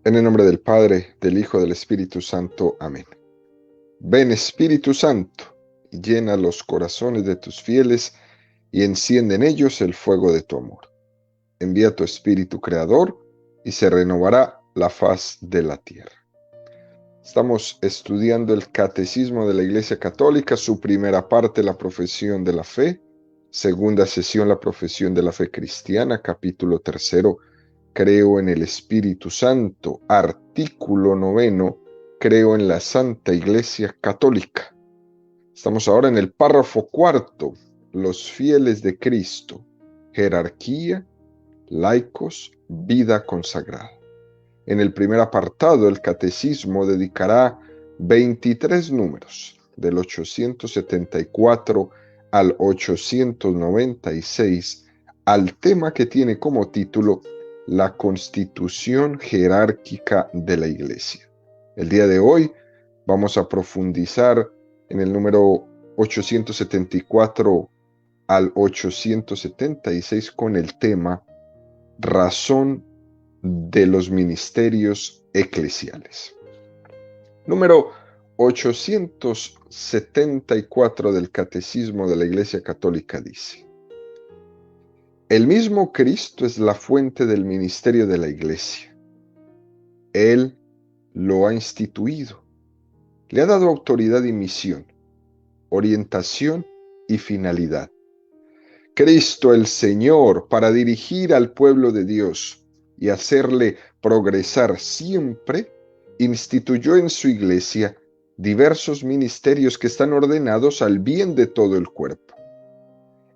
En el nombre del Padre, del Hijo, del Espíritu Santo. Amén. Ven, Espíritu Santo, y llena los corazones de tus fieles y enciende en ellos el fuego de tu amor. Envía tu Espíritu Creador y se renovará la faz de la tierra. Estamos estudiando el Catecismo de la Iglesia Católica, su primera parte, la profesión de la fe, segunda sesión, la profesión de la fe cristiana, capítulo tercero, creo en el Espíritu Santo, artículo noveno, creo en la Santa Iglesia Católica. Estamos ahora en el párrafo cuarto, los fieles de Cristo, jerarquía, laicos, vida consagrada. En el primer apartado, el Catecismo dedicará 23 números, del 874 al 896, al tema que tiene como título la constitución jerárquica de la Iglesia. El día de hoy vamos a profundizar en el número 874 al 876 con el tema razón de los ministerios eclesiales. Número 874 del Catecismo de la Iglesia Católica dice: el mismo Cristo es la fuente del ministerio de la Iglesia. Él lo ha instituido, le ha dado autoridad y misión, orientación y finalidad. Cristo el Señor, para dirigir al pueblo de Dios y hacerle progresar siempre, instituyó en su iglesia diversos ministerios que están ordenados al bien de todo el cuerpo.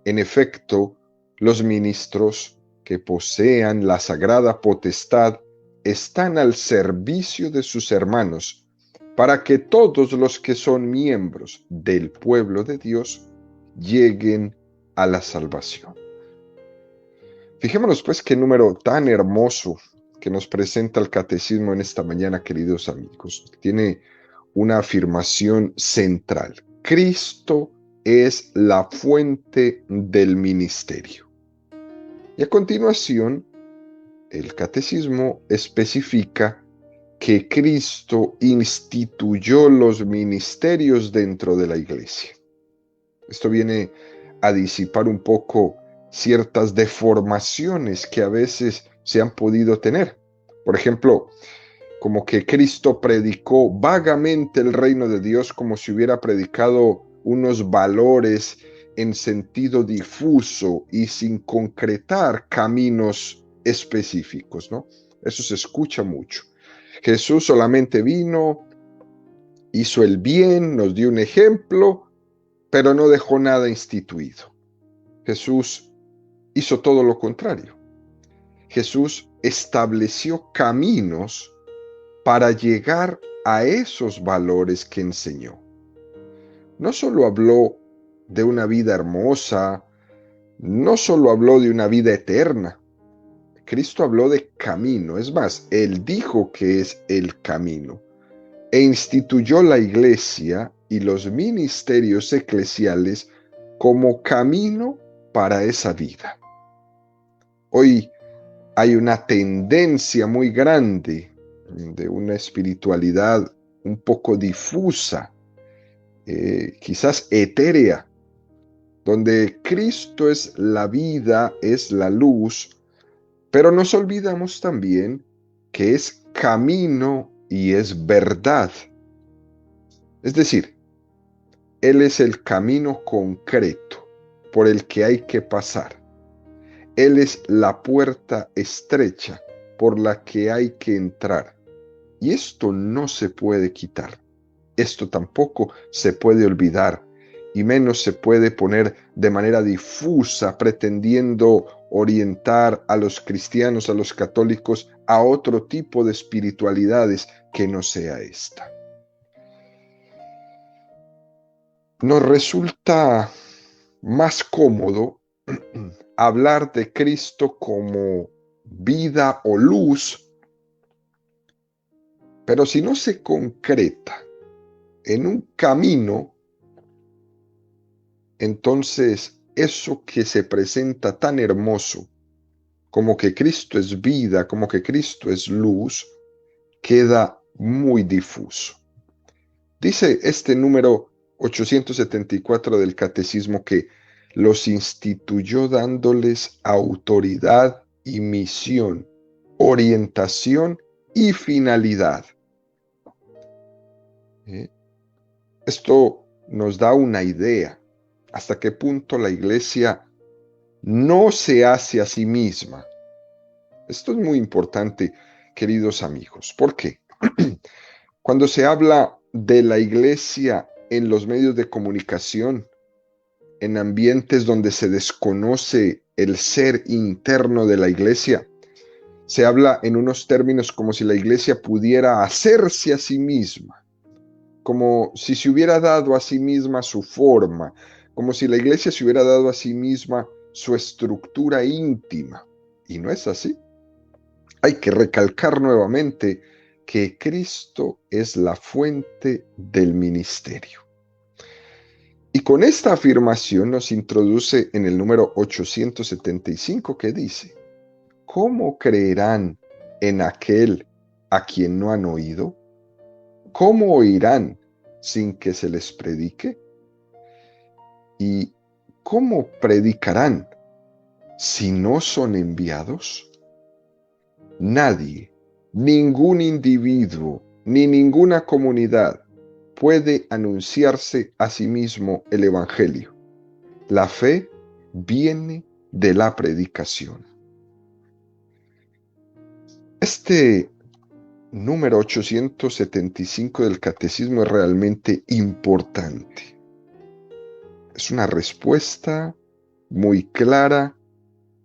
En efecto, los ministros que posean la sagrada potestad están al servicio de sus hermanos, para que todos los que son miembros del pueblo de Dios lleguen a la salvación. Fijémonos pues qué número tan hermoso que nos presenta el Catecismo en esta mañana, queridos amigos. Tiene una afirmación central. Cristo es la fuente del ministerio. Y a continuación, el Catecismo especifica que Cristo instituyó los ministerios dentro de la Iglesia. Esto viene a disipar un poco ciertas deformaciones que a veces se han podido tener. Por ejemplo, como que Cristo predicó vagamente el reino de Dios como si hubiera predicado unos valores en sentido difuso y sin concretar caminos específicos, ¿no? Eso se escucha mucho. Jesús solamente vino, hizo el bien, nos dio un ejemplo, pero no dejó nada instituido. Jesús hizo todo lo contrario. Jesús estableció caminos para llegar a esos valores que enseñó. No solo habló de una vida hermosa, no solo habló de una vida eterna. Cristo habló de camino. Es más, Él dijo que es el camino. E instituyó la iglesia y los ministerios eclesiales como camino para esa vida. Hoy hay una tendencia muy grande de una espiritualidad un poco difusa, quizás etérea, donde Cristo es la vida, es la luz, pero nos olvidamos también que es camino y es verdad. Es decir, Él es el camino concreto por el que hay que pasar. Él es la puerta estrecha por la que hay que entrar. Y esto no se puede quitar. Esto tampoco se puede olvidar. Y menos se puede poner de manera difusa pretendiendo orientar a los cristianos, a los católicos, a otro tipo de espiritualidades que no sea esta. Nos resulta más cómodo hablar de Cristo como vida o luz, pero si no se concreta en un camino, entonces eso que se presenta tan hermoso, como que Cristo es vida, como que Cristo es luz, queda muy difuso. Dice este número 874 del Catecismo que los instituyó dándoles autoridad y misión, orientación y finalidad. Esto nos da una idea hasta qué punto la Iglesia no se hace a sí misma. Esto es muy importante, queridos amigos. ¿Por qué? Cuando se habla de la Iglesia en los medios de comunicación, en ambientes donde se desconoce el ser interno de la Iglesia, se habla en unos términos como si la Iglesia pudiera hacerse a sí misma, como si se hubiera dado a sí misma su forma, como si la Iglesia se hubiera dado a sí misma su estructura íntima. Y no es así. Hay que recalcar nuevamente que Cristo es la fuente del ministerio. Y con esta afirmación nos introduce en el número 875 que dice: ¿cómo creerán en aquel a quien no han oído? ¿Cómo oirán sin que se les predique? ¿Y cómo predicarán si no son enviados? Nadie, ningún individuo, ni ninguna comunidad puede anunciarse a sí mismo el Evangelio. La fe viene de la predicación. Este número 875 del Catecismo es realmente importante. Es una respuesta muy clara,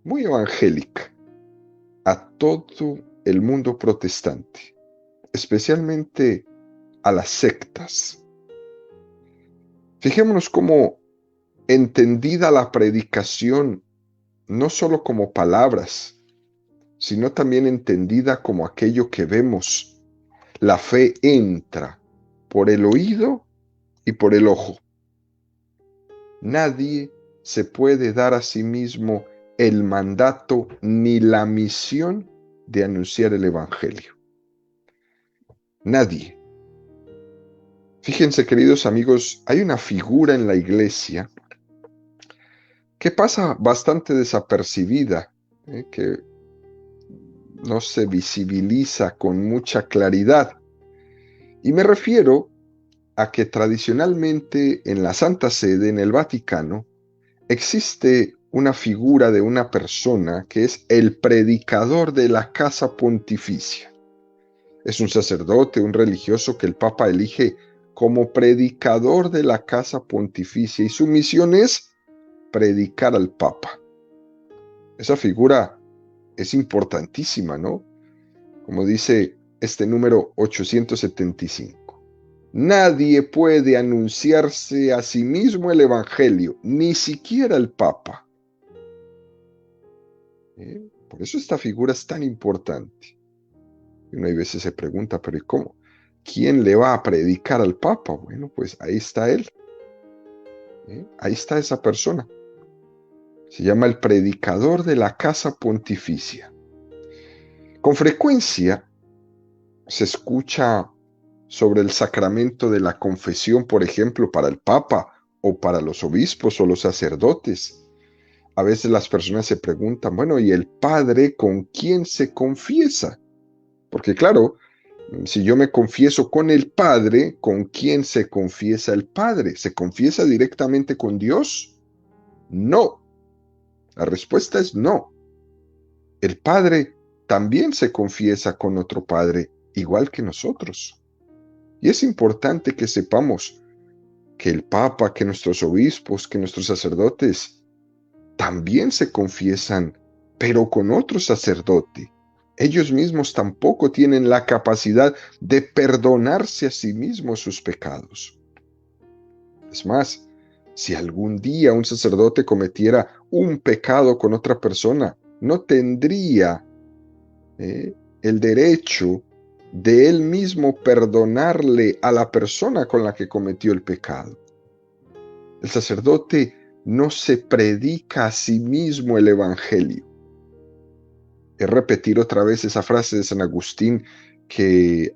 muy evangélica a todo el mundo protestante, especialmente a las sectas. Fijémonos cómo, entendida la predicación, no solo como palabras, sino también entendida como aquello que vemos, la fe entra por el oído y por el ojo. Nadie se puede dar a sí mismo el mandato ni la misión de anunciar el Evangelio. Nadie. Fíjense, queridos amigos, hay una figura en la Iglesia que pasa bastante desapercibida, que no se visibiliza con mucha claridad. Y me refiero a que tradicionalmente en la Santa Sede, en el Vaticano, existe una figura de una persona que es el predicador de la casa pontificia. Es un sacerdote, un religioso que el Papa elige como predicador de la casa pontificia y su misión es predicar al Papa. Esa figura es importantísima, ¿no? Como dice este número 875. Nadie puede anunciarse a sí mismo el Evangelio, ni siquiera el Papa. Por eso esta figura es tan importante. Y uno a veces se pregunta, pero ¿y cómo? ¿Quién le va a predicar al Papa? Bueno, pues ahí está él. Ahí está esa persona. Se llama el predicador de la casa pontificia. Con frecuencia se escucha sobre el sacramento de la confesión, por ejemplo, para el Papa o para los obispos o los sacerdotes. A veces las personas se preguntan, bueno, ¿y el Padre con quién se confiesa? Porque claro, si yo me confieso con el Padre, ¿con quién se confiesa el Padre? ¿Se confiesa directamente con Dios? No. La respuesta es no. El Padre también se confiesa con otro Padre, igual que nosotros. Y es importante que sepamos que el Papa, que nuestros obispos, que nuestros sacerdotes también se confiesan, pero con otro sacerdote. Ellos mismos tampoco tienen la capacidad de perdonarse a sí mismos sus pecados. Es más, si algún día un sacerdote cometiera un pecado con otra persona, no tendría el derecho de él mismo perdonarle a la persona con la que cometió el pecado. El sacerdote no se predica a sí mismo el Evangelio. Es repetir otra vez esa frase de San Agustín que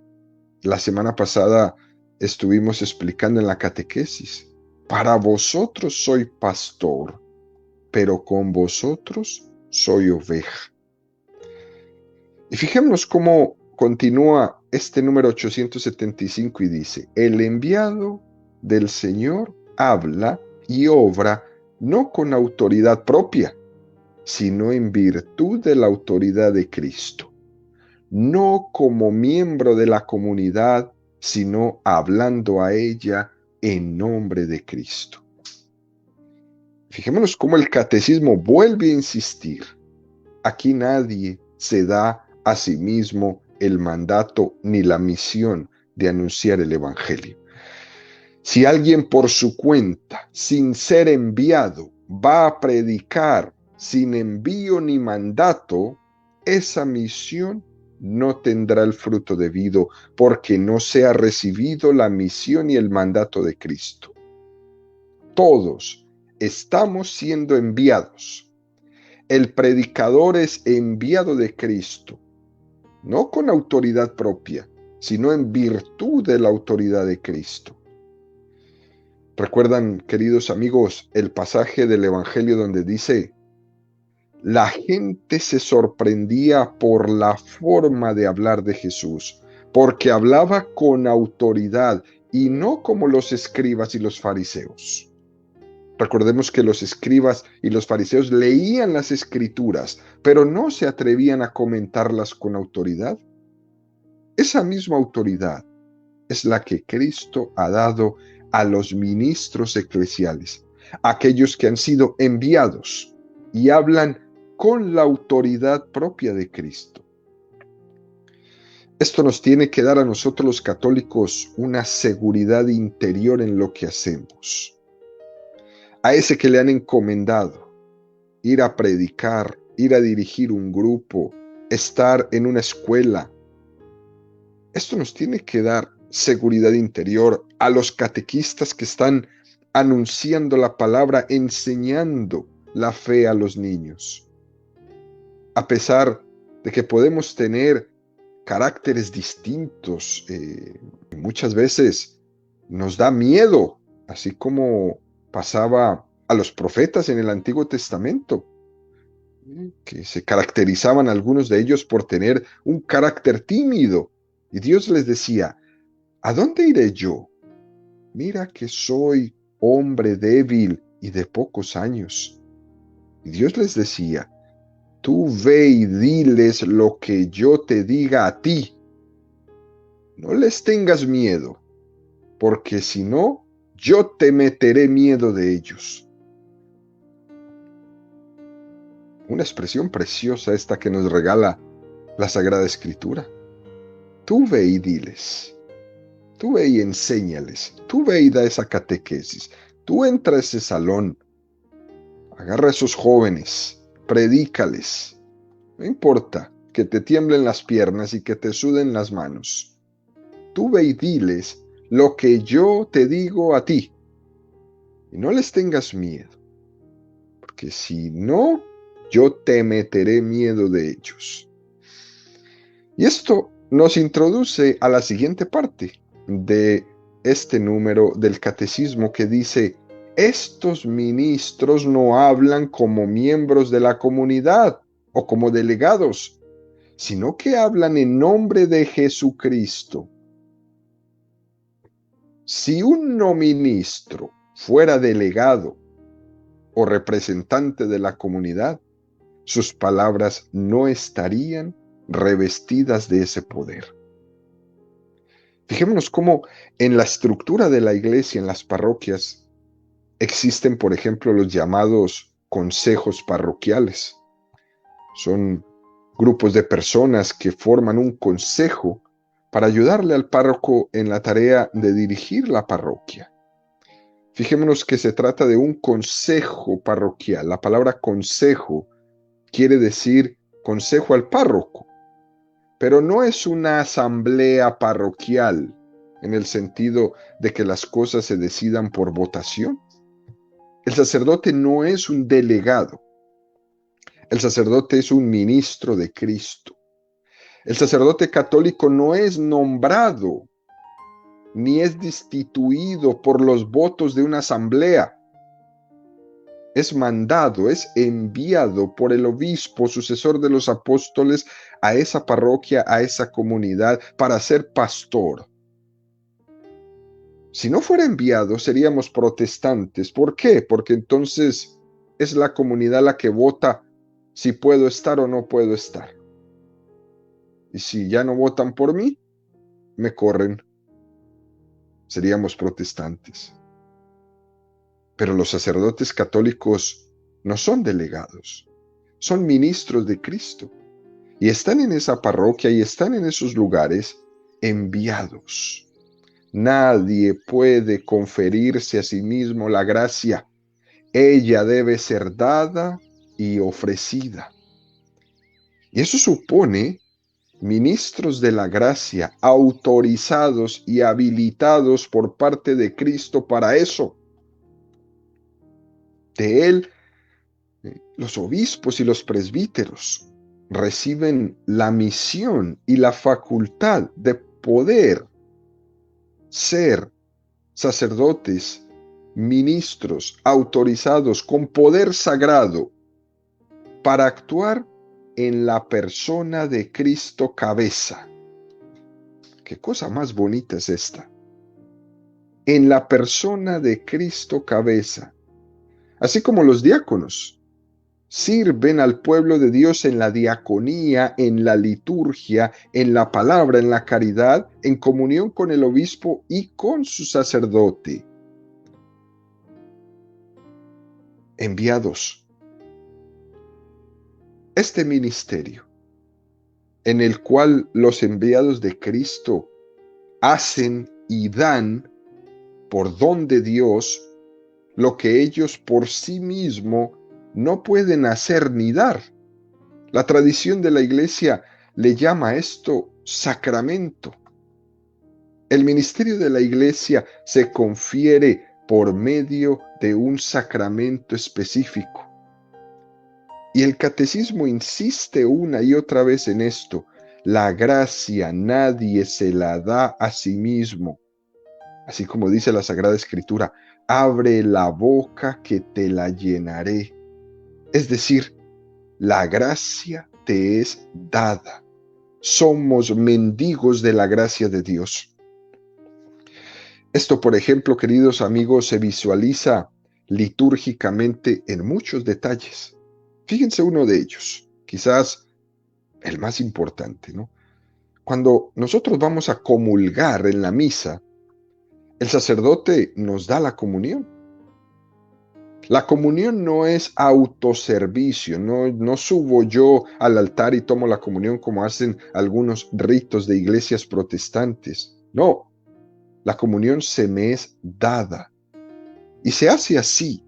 la semana pasada estuvimos explicando en la catequesis. Para vosotros soy pastor, pero con vosotros soy oveja. Y fijémonos cómo continúa este número 875 y dice, el enviado del Señor habla y obra no con autoridad propia, sino en virtud de la autoridad de Cristo, no como miembro de la comunidad, sino hablando a ella en nombre de Cristo. Fijémonos cómo el catecismo vuelve a insistir. Aquí nadie se da a sí mismo el mandato ni la misión de anunciar el Evangelio. Si alguien por su cuenta, sin ser enviado, va a predicar sin envío ni mandato, esa misión no tendrá el fruto debido, porque no se ha recibido la misión y el mandato de Cristo. Todos estamos siendo enviados. El predicador es enviado de Cristo, no con autoridad propia, sino en virtud de la autoridad de Cristo. ¿Recuerdan, queridos amigos, el pasaje del Evangelio donde dice, la gente se sorprendía por la forma de hablar de Jesús, porque hablaba con autoridad y no como los escribas y los fariseos? Recordemos que los escribas y los fariseos leían las escrituras, pero no se atrevían a comentarlas con autoridad. Esa misma autoridad es la que Cristo ha dado a los ministros eclesiales, aquellos que han sido enviados y hablan con la autoridad propia de Cristo. Esto nos tiene que dar a nosotros los católicos una seguridad interior en lo que hacemos. A ese que le han encomendado ir a predicar, ir a dirigir un grupo, estar en una escuela. Esto nos tiene que dar seguridad interior a los catequistas que están anunciando la palabra, enseñando la fe a los niños. A pesar de que podemos tener caracteres distintos, muchas veces nos da miedo, así como pasaba a los profetas en el Antiguo Testamento, que se caracterizaban algunos de ellos por tener un carácter tímido. Y Dios les decía, ¿a dónde iré yo? Mira que soy hombre débil y de pocos años. Y Dios les decía, tú ve y diles lo que yo te diga a ti. No les tengas miedo, porque si no, yo te meteré miedo de ellos. Una expresión preciosa esta que nos regala la Sagrada Escritura. Tú ve y diles, tú ve y enséñales, tú ve y da esa catequesis, tú entra a ese salón, agarra a esos jóvenes, predícales, no importa que te tiemblen las piernas y que te suden las manos. Tú ve y diles lo que yo te digo a ti y no les tengas miedo, porque si no, yo te meteré miedo de ellos. Y esto nos introduce a la siguiente parte de este número del catecismo que dice, estos ministros no hablan como miembros de la comunidad o como delegados, sino que hablan en nombre de Jesucristo. Si un no ministro fuera delegado o representante de la comunidad, sus palabras no estarían revestidas de ese poder. Fijémonos cómo en la estructura de la iglesia, en las parroquias, existen, por ejemplo, los llamados consejos parroquiales. Son grupos de personas que forman un consejo para ayudarle al párroco en la tarea de dirigir la parroquia. Fijémonos que se trata de un consejo parroquial. La palabra consejo quiere decir consejo al párroco, pero no es una asamblea parroquial en el sentido de que las cosas se decidan por votación. El sacerdote no es un delegado. El sacerdote es un ministro de Cristo. El sacerdote católico no es nombrado ni es destituido por los votos de una asamblea. Es mandado, es enviado por el obispo, sucesor de los apóstoles, a esa parroquia, a esa comunidad, para ser pastor. Si no fuera enviado, seríamos protestantes. ¿Por qué? Porque entonces es la comunidad la que vota si puedo estar o no puedo estar. Y si ya no votan por mí, me corren. Seríamos protestantes. Pero los sacerdotes católicos no son delegados, son ministros de Cristo. Y están en esa parroquia y están en esos lugares enviados. Nadie puede conferirse a sí mismo la gracia. Ella debe ser dada y ofrecida. Y eso supone ministros de la gracia, autorizados y habilitados por parte de Cristo para eso. De él, los obispos y los presbíteros reciben la misión y la facultad de poder ser sacerdotes, ministros autorizados con poder sagrado para actuar en la persona de Cristo cabeza. ¿Qué cosa más bonita es esta? En la persona de Cristo cabeza. Así como los diáconos sirven al pueblo de Dios en la diaconía, en la liturgia, en la palabra, en la caridad, en comunión con el obispo y con su sacerdote. Enviados. Este ministerio, en el cual los enviados de Cristo hacen y dan por don de Dios lo que ellos por sí mismos no pueden hacer ni dar. La tradición de la Iglesia le llama a esto sacramento. El ministerio de la Iglesia se confiere por medio de un sacramento específico. Y el catecismo insiste una y otra vez en esto. La gracia nadie se la da a sí mismo. Así como dice la Sagrada Escritura, abre la boca que te la llenaré. Es decir, la gracia te es dada. Somos mendigos de la gracia de Dios. Esto, por ejemplo, queridos amigos, se visualiza litúrgicamente en muchos detalles. Fíjense uno de ellos, quizás el más importante, ¿no? Cuando nosotros vamos a comulgar en la misa, el sacerdote nos da la comunión. La comunión no es autoservicio, no subo yo al altar y tomo la comunión como hacen algunos ritos de iglesias protestantes. No, la comunión se me es dada. Y se hace así,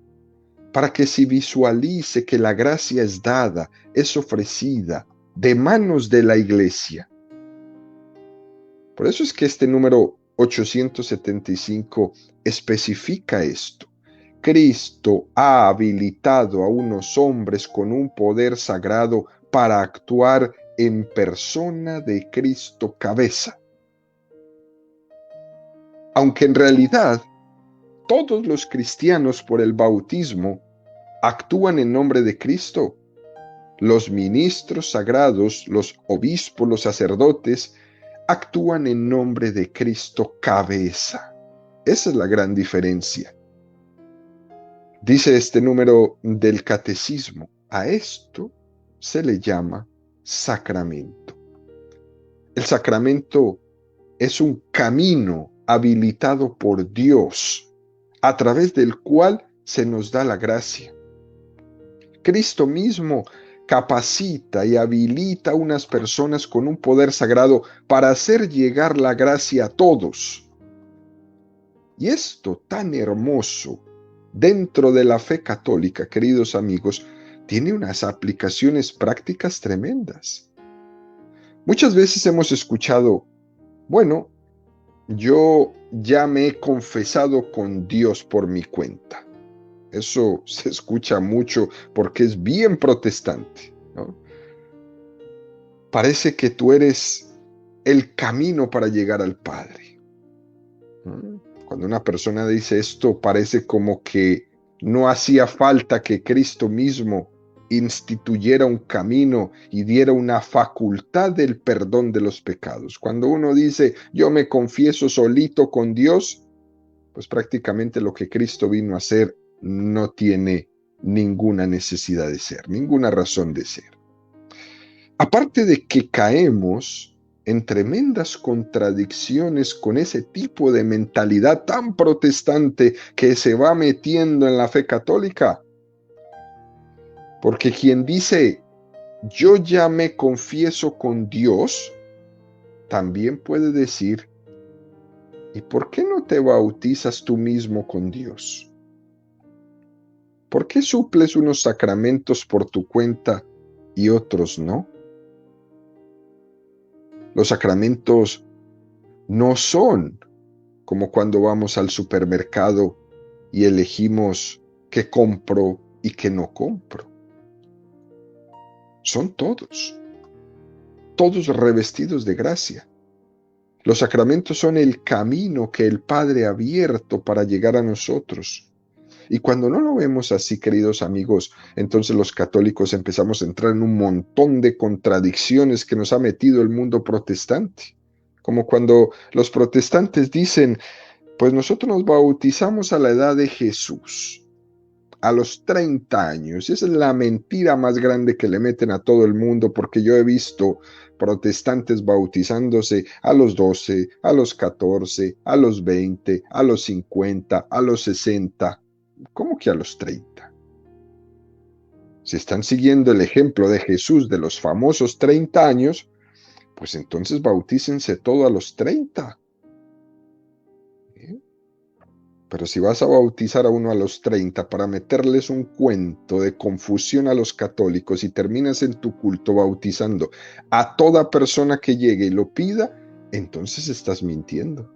para que se visualice que la gracia es dada, es ofrecida de manos de la iglesia. Por eso es que este número 875 especifica esto. Cristo ha habilitado a unos hombres con un poder sagrado para actuar en persona de Cristo cabeza. Aunque en realidad todos los cristianos por el bautismo actúan en nombre de Cristo. Los ministros sagrados, los obispos, los sacerdotes, actúan en nombre de Cristo cabeza. Esa es la gran diferencia. Dice este número del catecismo, a esto se le llama sacramento. El sacramento es un camino habilitado por Dios, a través del cual se nos da la gracia. Cristo mismo capacita y habilita a unas personas con un poder sagrado para hacer llegar la gracia a todos. Y esto tan hermoso dentro de la fe católica, queridos amigos, tiene unas aplicaciones prácticas tremendas. Muchas veces hemos escuchado, bueno, yo ya me he confesado con Dios por mi cuenta. Eso se escucha mucho porque es bien protestante, ¿no? parece que tú eres el camino para llegar al Padre. Cuando una persona dice esto, parece como que no hacía falta que Cristo mismo instituyera un camino y diera una facultad del perdón de los pecados. Cuando uno dice, yo me confieso solito con Dios, pues prácticamente lo que Cristo vino a hacer no tiene ninguna necesidad de ser, ninguna razón de ser. Aparte de que caemos en tremendas contradicciones con ese tipo de mentalidad tan protestante que se va metiendo en la fe católica, porque quien dice, yo ya me confieso con Dios, también puede decir, ¿y por qué no te bautizas tú mismo con Dios? ¿Por qué suples unos sacramentos por tu cuenta y otros no? Los sacramentos no son como cuando vamos al supermercado y elegimos qué compro y qué no compro. Son todos revestidos de gracia. Los sacramentos son el camino que el Padre ha abierto para llegar a nosotros. Y cuando no lo vemos así, queridos amigos, entonces los católicos empezamos a entrar en un montón de contradicciones que nos ha metido el mundo protestante. Como cuando los protestantes dicen, pues nosotros nos bautizamos a la edad de Jesús, a los 30 años. Esa es la mentira más grande que le meten a todo el mundo, porque yo he visto protestantes bautizándose a los 12, a los 14, a los 20, a los 50, a los 60. ¿Cómo que a los 30? Si están siguiendo el ejemplo de Jesús de los famosos 30 años, pues entonces bautícense todo a los 30. Pero si vas a bautizar a uno a los 30 para meterles un cuento de confusión a los católicos y terminas en tu culto bautizando a toda persona que llegue y lo pida, entonces estás mintiendo.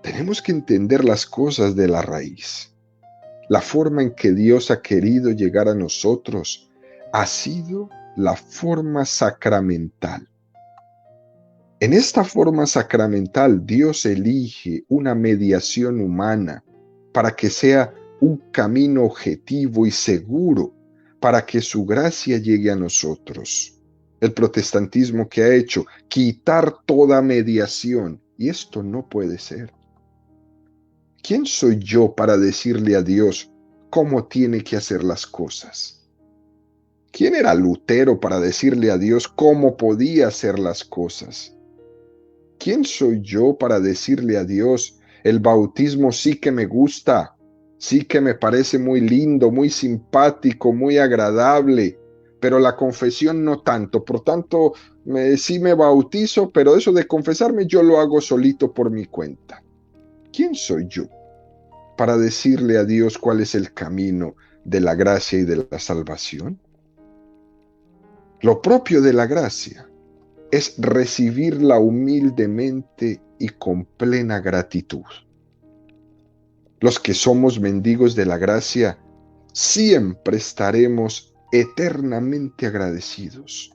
Tenemos que entender las cosas de la raíz. La forma en que Dios ha querido llegar a nosotros ha sido la forma sacramental. En esta forma sacramental, Dios elige una mediación humana para que sea un camino objetivo y seguro para que su gracia llegue a nosotros. El protestantismo que ha hecho quitar toda mediación, y esto no puede ser. ¿Quién soy yo para decirle a Dios cómo tiene que hacer las cosas? ¿Quién era Lutero para decirle a Dios cómo podía hacer las cosas? ¿Quién soy yo para decirle a Dios, el bautismo sí que me gusta, sí que me parece muy lindo, muy simpático, muy agradable, pero la confesión no tanto? Por tanto, sí me bautizo, pero eso de confesarme yo lo hago solito por mi cuenta. ¿Quién soy yo para decirle a Dios cuál es el camino de la gracia y de la salvación? Lo propio de la gracia es recibirla humildemente y con plena gratitud. Los que somos mendigos de la gracia siempre estaremos eternamente agradecidos.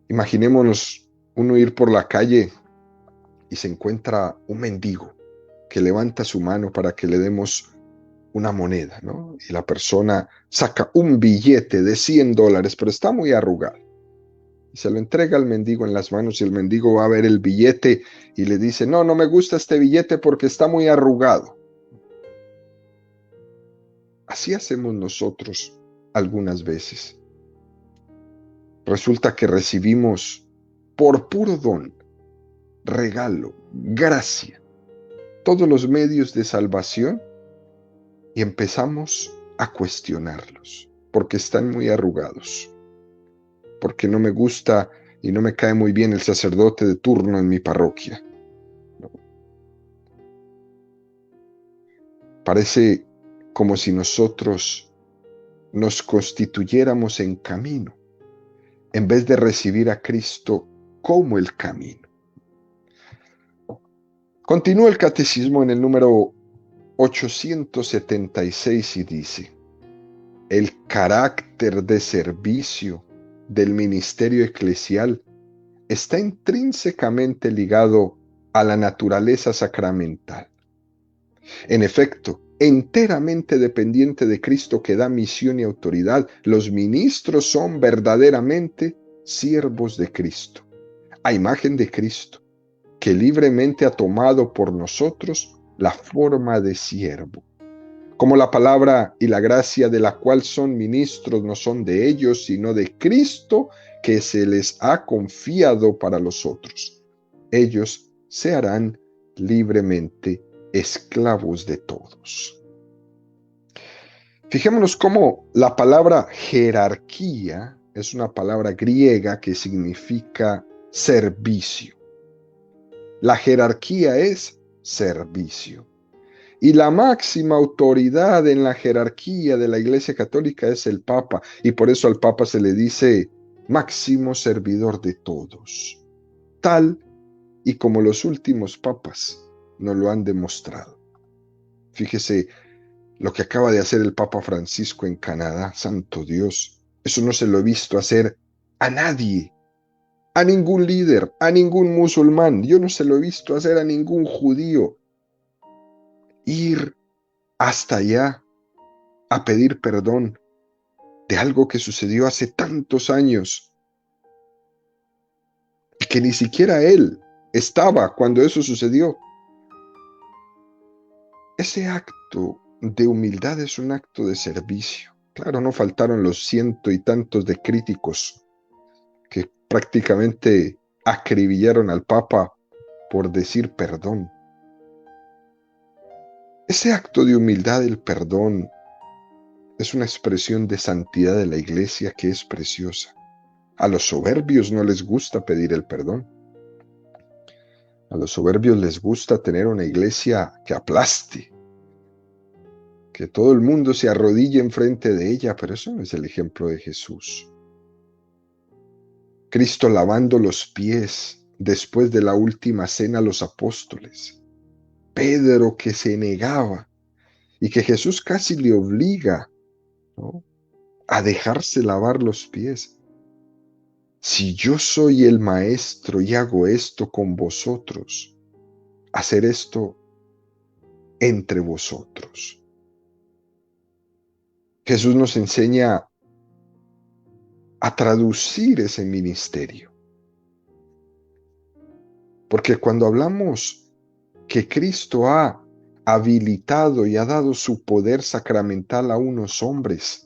Imaginémonos uno ir por la calle y se encuentra un mendigo que levanta su mano para que le demos una moneda, ¿no? Y la persona saca un billete de $100, pero está muy arrugado. Y se lo entrega al mendigo en las manos y el mendigo va a ver el billete y le dice, no, no me gusta este billete porque está muy arrugado. Así hacemos nosotros algunas veces. Resulta que recibimos por puro don, regalo, gracia, todos los medios de salvación y empezamos a cuestionarlos porque están muy arrugados, porque no me gusta y no me cae muy bien el sacerdote de turno en mi parroquia. Parece como si nosotros nos constituyéramos en camino, en vez de recibir a Cristo como el camino. Continúa el catecismo en el número 876 y dice, el carácter de servicio del ministerio eclesial está intrínsecamente ligado a la naturaleza sacramental. En efecto, enteramente dependiente de Cristo que da misión y autoridad, los ministros son verdaderamente siervos de Cristo, a imagen de Cristo, que libremente ha tomado por nosotros la forma de siervo. Como la palabra y la gracia de la cual son ministros no son de ellos, sino de Cristo, que se les ha confiado para los otros. Ellos se harán libremente esclavos de todos. Fijémonos cómo la palabra jerarquía es una palabra griega que significa servicio. La jerarquía es servicio. Y la máxima autoridad en la jerarquía de la Iglesia Católica es el Papa, y por eso al Papa se le dice máximo servidor de todos, tal y como los últimos papas nos lo han demostrado. Fíjese lo que acaba de hacer el Papa Francisco en Canadá, santo Dios, eso no se lo he visto hacer a nadie, a ningún líder, a ningún musulmán, yo no se lo he visto hacer a ningún judío. Ir hasta allá a pedir perdón de algo que sucedió hace tantos años y que ni siquiera él estaba cuando eso sucedió. Ese acto de humildad es un acto de servicio. Claro, no faltaron los ciento y tantos de críticos que prácticamente acribillaron al Papa por decir perdón. Ese acto de humildad, el perdón, es una expresión de santidad de la Iglesia que es preciosa. A los soberbios no les gusta pedir el perdón. A los soberbios les gusta tener una iglesia que aplaste, que todo el mundo se arrodille enfrente de ella, pero eso no es el ejemplo de Jesús. Cristo lavando los pies después de la última cena a los apóstoles. Pedro que se negaba y que Jesús casi le obliga, ¿no?, a dejarse lavar los pies. Si yo soy el maestro y hago esto con vosotros, hacer esto entre vosotros. Jesús nos enseña a traducir ese ministerio. Porque cuando hablamos que Cristo ha habilitado y ha dado su poder sacramental a unos hombres,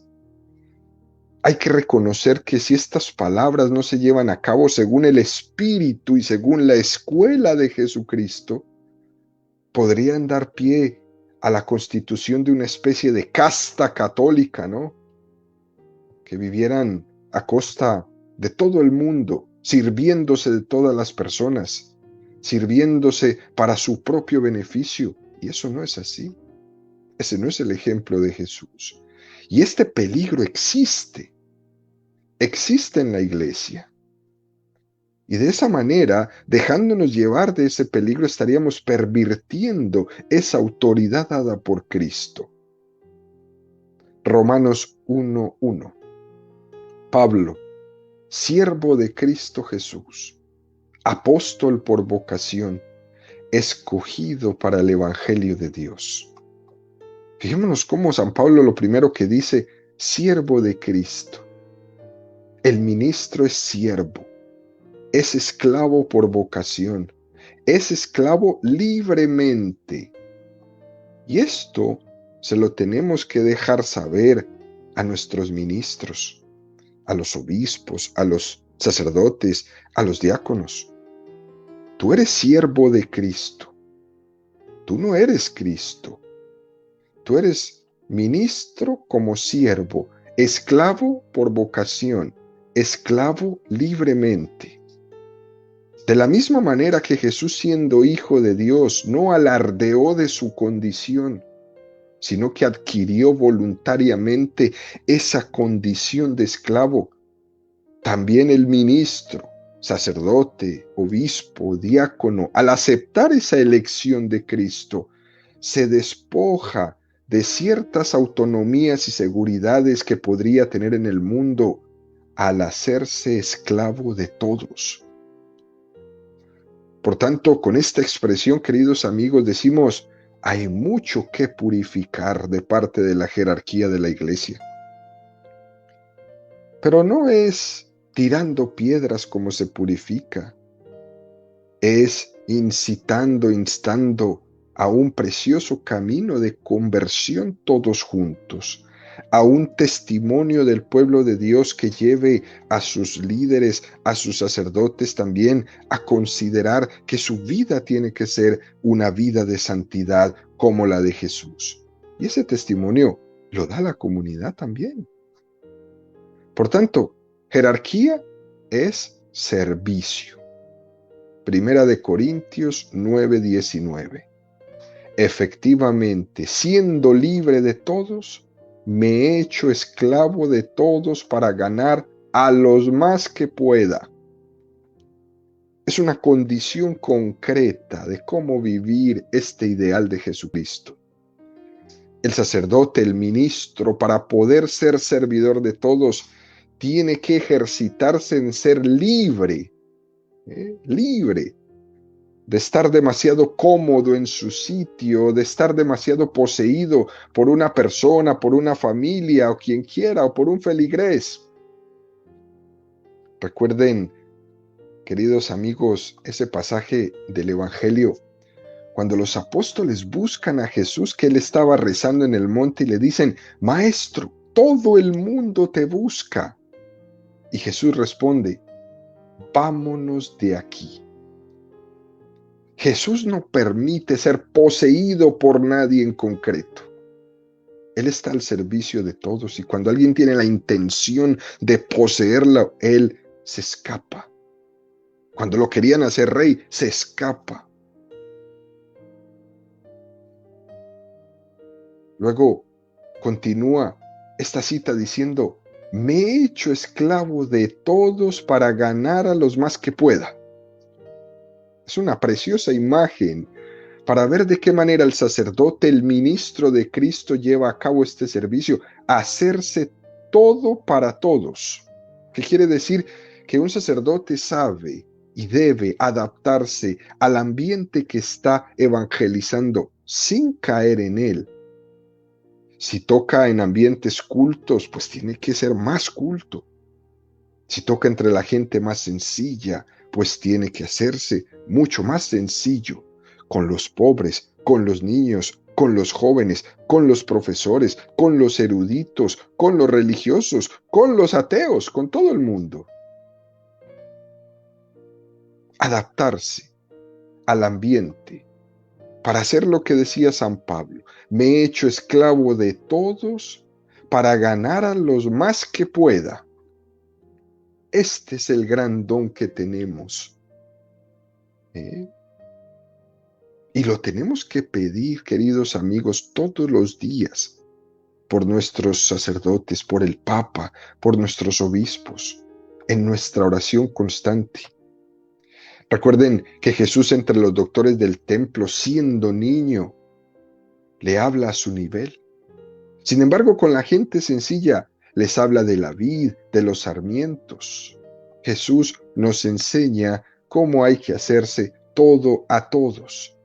hay que reconocer que si estas palabras no se llevan a cabo según el Espíritu y según la escuela de Jesucristo, podrían dar pie a la constitución de una especie de casta católica, ¿no?, que vivieran a costa de todo el mundo, sirviéndose de todas las personas, sirviéndose para su propio beneficio. Y eso no es así. Ese no es el ejemplo de Jesús. Y este peligro existe en la iglesia. Y de esa manera, dejándonos llevar de ese peligro, estaríamos pervirtiendo esa autoridad dada por Cristo. Romanos 1:1. Pablo, siervo de Cristo Jesús, apóstol por vocación, escogido para el Evangelio de Dios. Fijémonos cómo San Pablo lo primero que dice, siervo de Cristo. El ministro es siervo, es esclavo por vocación, es esclavo libremente. Y esto se lo tenemos que dejar saber a nuestros ministros, a los obispos, a los sacerdotes, a los diáconos. Tú eres siervo de Cristo. Tú no eres Cristo. Tú eres ministro como siervo, esclavo por vocación, esclavo libremente. De la misma manera que Jesús, siendo hijo de Dios, no alardeó de su condición, sino que adquirió voluntariamente esa condición de esclavo, también el ministro, sacerdote, obispo, diácono, al aceptar esa elección de Cristo, se despoja de ciertas autonomías y seguridades que podría tener en el mundo al hacerse esclavo de todos. Por tanto, con esta expresión, queridos amigos, decimos, hay mucho que purificar de parte de la jerarquía de la iglesia. Pero no es tirando piedras como se purifica, es instando a un precioso camino de conversión todos juntos, a un testimonio del pueblo de Dios que lleve a sus líderes, a sus sacerdotes también, a considerar que su vida tiene que ser una vida de santidad como la de Jesús. Y ese testimonio lo da la comunidad también. Por tanto, jerarquía es servicio. Primera de Corintios 9:19. Efectivamente, siendo libre de todos, me he hecho esclavo de todos para ganar a los más que pueda. Es una condición concreta de cómo vivir este ideal de Jesucristo. El sacerdote, el ministro, para poder ser servidor de todos, tiene que ejercitarse en ser libre, libre de estar demasiado cómodo en su sitio, de estar demasiado poseído por una persona, por una familia o quien quiera, o por un feligrés. Recuerden, queridos amigos, ese pasaje del Evangelio, cuando los apóstoles buscan a Jesús, que él estaba rezando en el monte y le dicen, Maestro, todo el mundo te busca. Y Jesús responde, vámonos de aquí. Jesús no permite ser poseído por nadie en concreto. Él está al servicio de todos y cuando alguien tiene la intención de poseerlo, él se escapa. Cuando lo querían hacer rey, se escapa. Luego continúa esta cita diciendo, me he hecho esclavo de todos para ganar a los más que pueda. Es una preciosa imagen para ver de qué manera el sacerdote, el ministro de Cristo, lleva a cabo este servicio, hacerse todo para todos. ¿Qué quiere decir? Que un sacerdote sabe y debe adaptarse al ambiente que está evangelizando sin caer en él. Si toca en ambientes cultos, pues tiene que ser más culto. Si toca entre la gente más sencilla, pues tiene que hacerse mucho más sencillo, con los pobres, con los niños, con los jóvenes, con los profesores, con los eruditos, con los religiosos, con los ateos, con todo el mundo. Adaptarse al ambiente para hacer lo que decía San Pablo. Me he hecho esclavo de todos para ganar a los más que pueda. Este es el gran don que tenemos. Y lo tenemos que pedir, queridos amigos, todos los días, por nuestros sacerdotes, por el Papa, por nuestros obispos, en nuestra oración constante. Recuerden que Jesús entre los doctores del templo, siendo niño, le habla a su nivel. Sin embargo, con la gente sencilla, les habla de la vid, de los sarmientos. Jesús nos enseña cómo hay que hacerse todo a todos.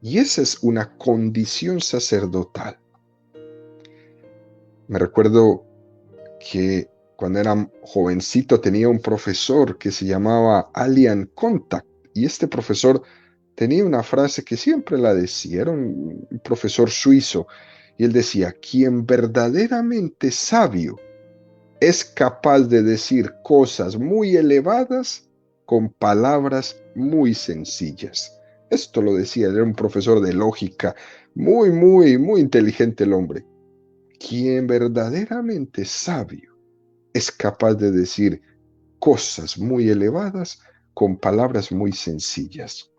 Y esa es una condición sacerdotal. Me recuerdo que cuando era jovencito tenía un profesor que se llamaba Alian Contact. Y este profesor tenía una frase que siempre la decía, era un profesor suizo. Y él decía, quien verdaderamente sabio es capaz de decir cosas muy elevadas con palabras muy sencillas. Esto lo decía, era un profesor de lógica, muy inteligente el hombre. Quien verdaderamente sabio es capaz de decir cosas muy elevadas con palabras muy sencillas.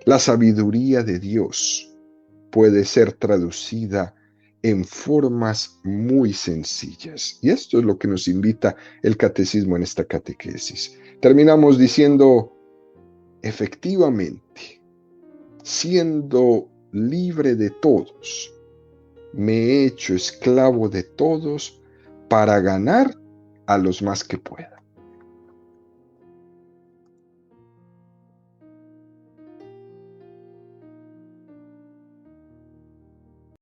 La sabiduría de Dios puede ser traducida en formas muy sencillas. Y esto es lo que nos invita el catecismo en esta catequesis. Terminamos diciendo, efectivamente, siendo libre de todos, me he hecho esclavo de todos para ganar a los más que puedan.